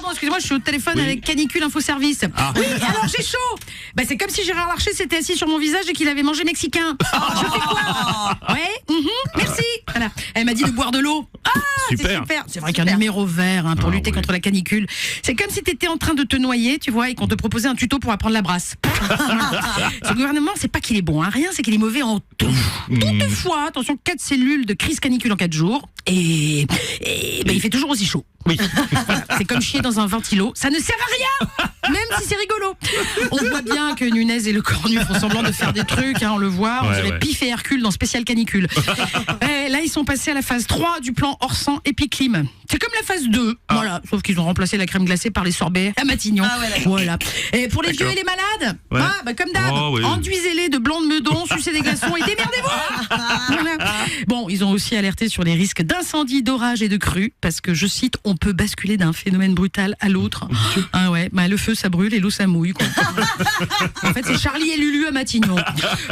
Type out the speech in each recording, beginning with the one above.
pardon, excusez-moi, je suis au téléphone avec Canicule Info Service. Oui, alors j'ai chaud. Bah, c'est comme si Gérard Larcher s'était assis sur mon visage et qu'il avait mangé mexicain. Je fais quoi? Ouais, merci. Voilà. Elle m'a dit de boire de l'eau. C'est super. C'est vrai qu'un numéro vert pour lutter contre la canicule. C'est comme si tu étais en train de te noyer, tu vois, et qu'on te proposait un tuto pour apprendre la brasse. Ce gouvernement, c'est pas qu'il est bon, rien, c'est qu'il est mauvais en tout. Toutefois, attention, 4 cellules de crise canicule en 4 jours, et il fait toujours aussi chaud. Oui. Voilà, c'est comme chier dans un ventilo, ça ne sert à rien, même si c'est rigolo. On voit bien que Nunez et le Cornu font semblant de faire des trucs, on le voit, on dirait Pif et Hercule dans Spécial Canicule. Là, ils sont passés à la phase 3 du plan Orsan Epiclim. C'est comme la phase 2, voilà, sauf qu'ils ont remplacé la crème glacée par les sorbets à Matignon. Voilà. Et pour les vieux et les malades, comme d'hab, enduisez-les de blanc de meudon, sucez des glaçons et démerdez-vous. Voilà. Bon, ils ont aussi alerté sur les risques d'incendie, d'orage et de crue, parce que, je cite, on peut basculer d'un phénomène brutal à l'autre. Le feu ça brûle et l'eau ça mouille, quoi. En fait, c'est Charlie et Lulu à Matignon.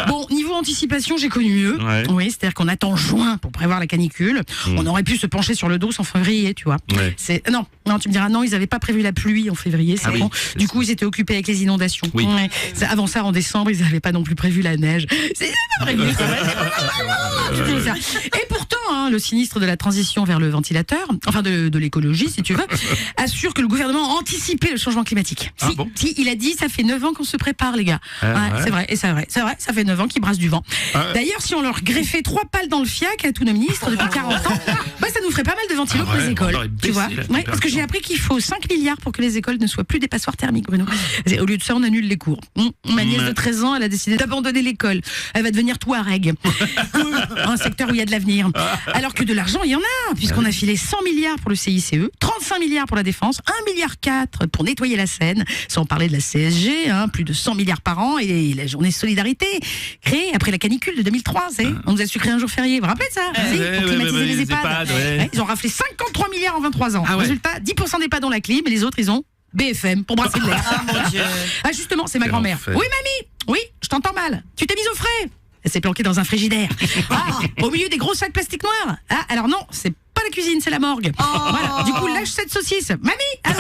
Bon, niveau anticipation, j'ai connu mieux. Oui, c'est-à-dire qu'on attend juin pour prévoir la canicule. On aurait pu se pencher sur le dos en février, tu vois. Non, tu me diras, non, ils n'avaient pas prévu la pluie en février, c'est bon. Du coup, ils étaient occupés avec les inondations. Avant ça, en décembre, ils n'avaient pas non plus prévu la neige. C'est pas prévu. Et pourtant, le sinistre de la transition vers le ventilateur, enfin de l'écologie, si tu veux, assure que le gouvernement a anticipé le changement climatique. Si, il a dit, ça fait 9 ans qu'on se prépare, les gars. C'est vrai, ça fait 9 ans qu'ils brassent du vent. D'ailleurs, si on leur greffait 3 pales dans le fiac à tous nos ministres depuis 40 ans, ça nous ferait pas mal de ventilos pour les écoles. Tu vois, parce que j'ai appris qu'il faut 5 milliards pour que les écoles ne soient plus des passoires thermiques, Bruno. Au lieu de ça, on annule les cours. Ma nièce de 13 ans, elle a décidé d'abandonner l'école. Elle va devenir Touareg. Un secteur où il y a de l'avenir. Alors que de l'argent, il y en a, puisqu'on a filé 100 milliards pour le CICE, 35 milliards pour la défense, 1,4 milliard pour nettoyer la Seine, sans parler de la CSG, plus de 100 milliards par an, et la journée de solidarité, créée après la canicule de 2003, on nous a sucré un jour férié, vous vous rappelez de ça? Pour climatiser les EHPAD. Ils ont raflé 53 milliards en 23 ans. Résultat, 10% d'EHPAD ont la clim, et les autres, ils ont BFM pour brasser de l'air. Mon Dieu. Justement, c'est ma grand-mère. Oui, mamie. Oui, je t'entends mal. Tu t'es mise au frais. Elle s'est planquée dans un frigidaire. Au milieu des gros sacs plastiques noirs. Alors non, c'est pas la cuisine, c'est la morgue. Voilà. Du coup, lâche cette saucisse. Mamie.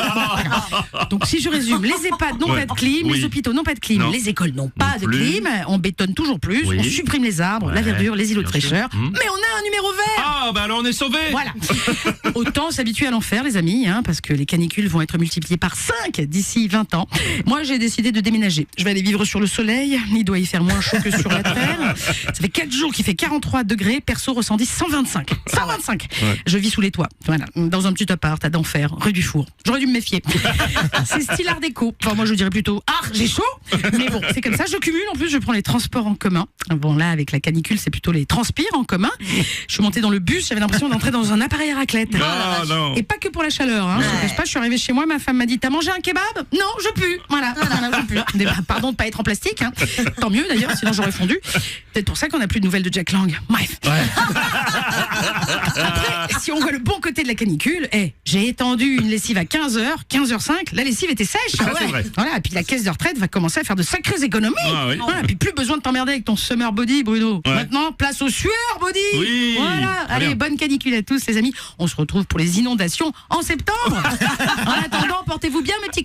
Donc si je résume, les EHPAD n'ont pas de clim, les hôpitaux n'ont pas de clim, les écoles n'ont pas de clim, on bétonne toujours plus, on supprime les arbres, la verdure, les îlots de fraîcheur, mais on a un numéro vert. Alors on est sauvés. Voilà. Autant s'habituer à l'enfer, les amis, parce que les canicules vont être multipliées par 5 d'ici 20 ans. Moi, j'ai décidé de déménager. Je vais aller vivre sur le soleil, il doit y faire moins chaud que sur la terre. Ça fait 4 jours qu'il fait 43 degrés, perso ressenti 125. 125. Je vis sous les toits, voilà, dans un petit appart à d'enfer, rue du Four. J'aurais dû me méfier. C'est style art déco. Enfin, moi, je dirais plutôt j'ai chaud. Mais bon, c'est comme ça. Je cumule. En plus, je prends les transports en commun. Bon, là, avec la canicule, c'est plutôt les transpires en commun. Je suis montée dans le bus. J'avais l'impression d'entrer dans un appareil à raclette. Non. Et pas que pour la chaleur. Je ne cache pas. Je suis arrivée chez moi. Ma femme m'a dit: t'as mangé un kebab? Non, je pue. Voilà, je pue. Pardon de pas être en plastique. Tant mieux d'ailleurs, sinon j'aurais fondu. Peut-être pour ça qu'on n'a plus de nouvelles de Jack Lang. Bref. Après, si on voit le bon côté de la canicule, j'ai étendu une lessive à 15h, 15h05, la lessive était sèche. C'est vrai. Voilà, et puis la caisse de retraite va commencer à faire de sacrées économies. Voilà, et puis plus besoin de t'emmerder avec ton summer body, Bruno. Maintenant, place au sueur body. Voilà, allez, bonne canicule à tous les amis. On se retrouve pour les inondations en septembre. En attendant, portez-vous bien mes petits